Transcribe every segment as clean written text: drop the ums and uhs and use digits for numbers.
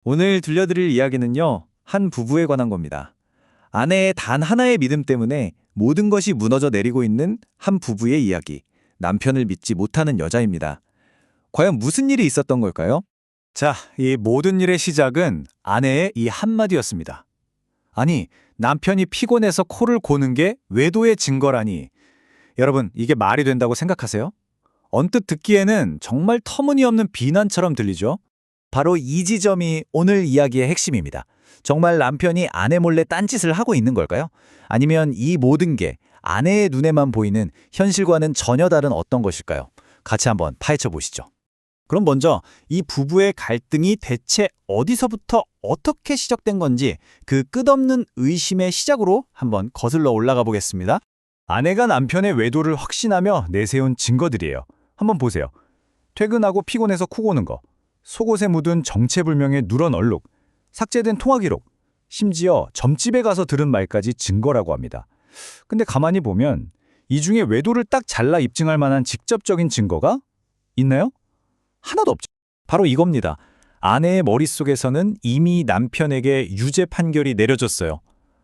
오늘 들려드릴 이야기는요, 한 부부에 관한 겁니다. 아내의 단 하나의 믿음 때문에 모든 것이 무너져 내리고 있는 한 부부의 이야기, 남편을 믿지 못하는 여자입니다. 과연 무슨 일이 있었던 걸까요? 자, 이 모든 일의 시작은 아내의 이 한마디였습니다. 아니, 남편이 피곤해서 코를 고는 게 외도의 증거라니. 여러분, 이게 말이 된다고 생각하세요? 언뜻 듣기에는 정말 터무니없는 비난처럼 들리죠? 바로 이 지점이 오늘 이야기의 핵심입니다. 정말 남편이 아내 몰래 딴짓을 하고 있는 걸까요? 아니면 이 모든 게 아내의 눈에만 보이는 현실과는 전혀 다른 어떤 것일까요? 같이 한번 파헤쳐 보시죠. 그럼 먼저 이 부부의 갈등이 대체 어디서부터 어떻게 시작된 건지 그 끝없는 의심의 시작으로 한번 거슬러 올라가 보겠습니다. 아내가 남편의 외도를 확신하며 내세운 증거들이에요. 한번 보세요. 퇴근하고 피곤해서 코 고는 거, 속옷에 묻은 정체불명의 누런 얼룩, 삭제된 통화 기록, 심지어 점집에 가서 들은 말까지 증거라고 합니다. 근데 가만히 보면 이 중에 외도를 딱 잘라 입증할 만한 직접적인 증거가 있나요? 하나도 없죠. 바로 이겁니다. 아내의 머릿속에서는 이미 남편에게 유죄 판결이 내려졌어요.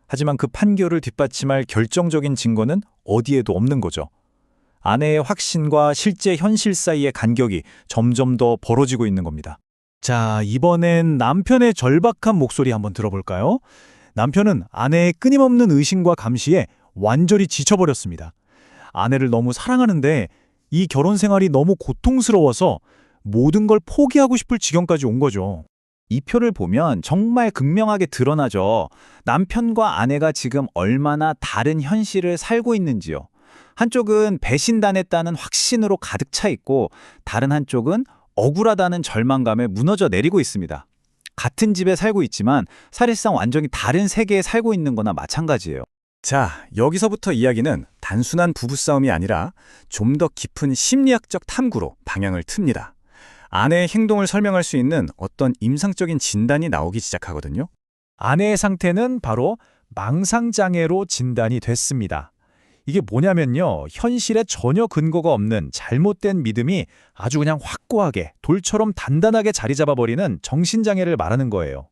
하지만 그 판결을 뒷받침할 결정적인 증거는 어디에도 없는 거죠. 아내의 확신과 실제 현실 사이의 간격이 점점 더 벌어지고 있는 겁니다. 자, 이번엔 남편의 절박한 목소리 한번 들어볼까요? 남편은 아내의 끊임없는 의심과 감시에 완전히 지쳐버렸습니다. 아내를 너무 사랑하는데 이 결혼 생활이 너무 고통스러워서 모든 걸 포기하고 싶을 지경까지 온 거죠. 이 표를 보면 정말 극명하게 드러나죠. 남편과 아내가 지금 얼마나 다른 현실을 살고 있는지요. 한쪽은 배신당했다는 확신으로 가득 차 있고 다른 한쪽은 억울하다는 절망감에 무너져 내리고 있습니다. 같은 집에 살고 있지만 사실상 완전히 다른 세계에 살고 있는 거나 마찬가지예요. 자, 여기서부터 이야기는 단순한 부부싸움이 아니라 좀 더 깊은 심리학적 탐구로 방향을 틉니다. 아내의 행동을 설명할 수 있는 어떤 임상적인 진단이 나오기 시작하거든요. 아내의 상태는 바로 망상장애로 진단이 됐습니다. 이게 뭐냐면요, 현실에 전혀 근거가 없는 잘못된 믿음이 아주 그냥 확고하게 돌처럼 단단하게 자리 잡아버리는 정신장애를 말하는 거예요.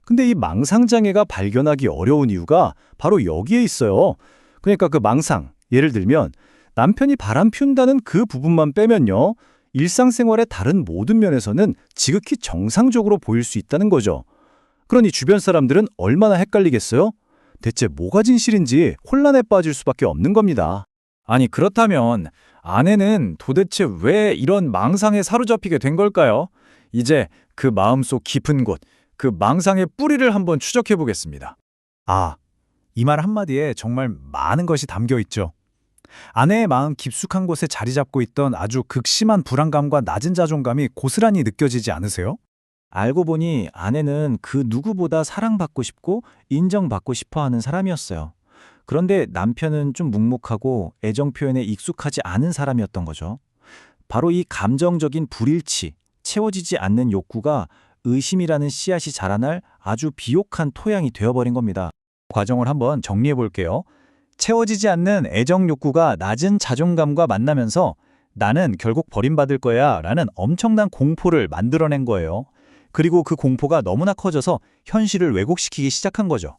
근데 이 망상장애가 발견하기 어려운 이유가 바로 여기에 있어요. 그러니까 그 망상, 예를 들면 남편이 바람 피운다는 그 부분만 빼면요, 일상생활의 다른 모든 면에서는 지극히 정상적으로 보일 수 있다는 거죠. 그러니 주변 사람들은 얼마나 헷갈리겠어요? 대체 뭐가 진실인지 혼란에 빠질 수밖에 없는 겁니다. 아니, 그렇다면 아내는 도대체 왜 이런 망상에 사로잡히게 된 걸까요? 이제 그 마음속 깊은 곳, 그 망상의 뿌리를 한번 추적해 보겠습니다. 아, 이 말 한마디에 정말 많은 것이 담겨 있죠. 아내의 마음 깊숙한 곳에 자리 잡고 있던 아주 극심한 불안감과 낮은 자존감이 고스란히 느껴지지 않으세요? 알고 보니 아내는 그 누구보다 사랑받고 싶고 인정받고 싶어 하는 사람이었어요. 그런데 남편은 좀 묵묵하고 애정 표현에 익숙하지 않은 사람이었던 거죠. 바로 이 감정적인 불일치, 채워지지 않는 욕구가 의심이라는 씨앗이 자라날 아주 비옥한 토양이 되어버린 겁니다. 과정을 한번 정리해 볼게요. 채워지지 않는 애정 욕구가 낮은 자존감과 만나면서 나는 결국 버림받을 거야 라는 엄청난 공포를 만들어낸 거예요. 그리고 그 공포가 너무나 커져서 현실을 왜곡시키기 시작한 거죠.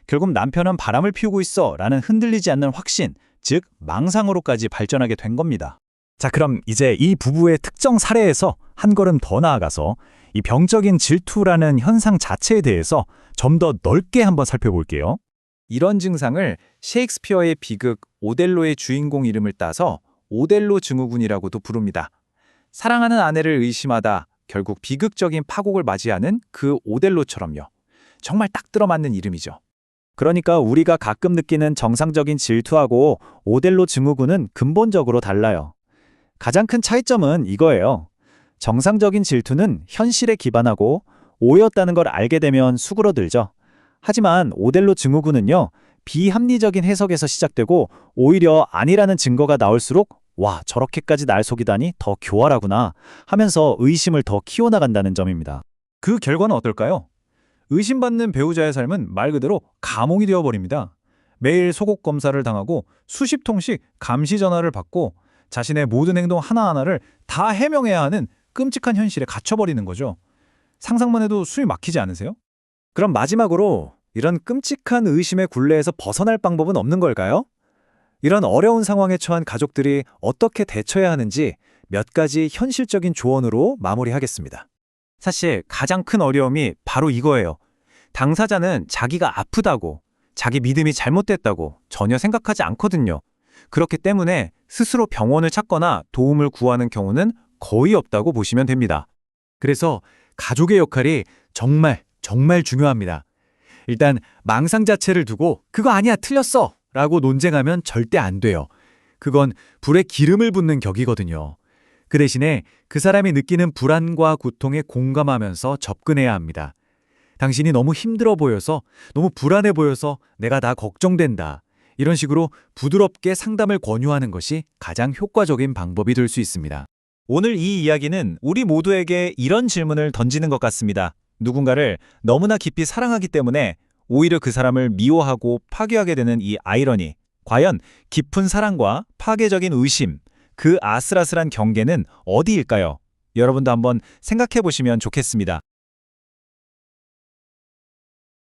결국 남편은 바람을 피우고 있어 라는 흔들리지 않는 확신, 즉 망상으로까지 발전하게 된 겁니다. 자, 그럼 이제 이 부부의 특정 사례에서 한 걸음 더 나아가서 이 병적인 질투라는 현상 자체에 대해서 좀 더 넓게 한번 살펴볼게요. 이런 증상을 셰익스피어의 비극 오델로의 주인공 이름을 따서 오델로 증후군이라고도 부릅니다. 사랑하는 아내를 의심하다 결국 비극적인 파국을 맞이하는 그 오델로처럼요. 정말 딱 들어맞는 이름이죠. 그러니까 우리가 가끔 느끼는 정상적인 질투하고 오델로 증후군은 근본적으로 달라요. 가장 큰 차이점은 이거예요. 정상적인 질투는 현실에 기반하고 오해였다는 걸 알게 되면 수그러들죠. 하지만 오델로 증후군은요, 비합리적인 해석에서 시작되고 오히려 아니라는 증거가 나올수록 와, 저렇게까지 날 속이다니 더 교활하구나 하면서 의심을 더 키워나간다는 점입니다. 그 결과는 어떨까요? 의심받는 배우자의 삶은 말 그대로 감옥이 되어버립니다. 매일 소곡 검사를 당하고 수십 통씩 감시 전화를 받고 자신의 모든 행동 하나하나를 다 해명해야 하는 끔찍한 현실에 갇혀버리는 거죠. 상상만 해도 숨이 막히지 않으세요? 그럼 마지막으로 이런 끔찍한 의심의 굴레에서 벗어날 방법은 없는 걸까요? 이런 어려운 상황에 처한 가족들이 어떻게 대처해야 하는지 몇 가지 현실적인 조언으로 마무리하겠습니다. 사실 가장 큰 어려움이 바로 이거예요. 당사자는 자기가 아프다고, 자기 믿음이 잘못됐다고 전혀 생각하지 않거든요. 그렇기 때문에 스스로 병원을 찾거나 도움을 구하는 경우는 거의 없다고 보시면 됩니다. 그래서 가족의 역할이 정말 중요합니다. 일단 망상 자체를 두고 그거 아니야 틀렸어 라고 논쟁하면 절대 안 돼요. 그건 불에 기름을 붓는 격이거든요. 그 대신에 그 사람이 느끼는 불안과 고통에 공감하면서 접근해야 합니다. 당신이 너무 힘들어 보여서, 너무 불안해 보여서 내가 다 걱정된다. 이런 식으로 부드럽게 상담을 권유하는 것이 가장 효과적인 방법이 될 수 있습니다. 오늘 이 이야기는 우리 모두에게 이런 질문을 던지는 것 같습니다. 누군가를 너무나 깊이 사랑하기 때문에 오히려 그 사람을 미워하고 파괴하게 되는 이 아이러니. 과연 깊은 사랑과 파괴적인 의심, 그 아슬아슬한 경계는 어디일까요? 여러분도 한번 생각해 보시면 좋겠습니다.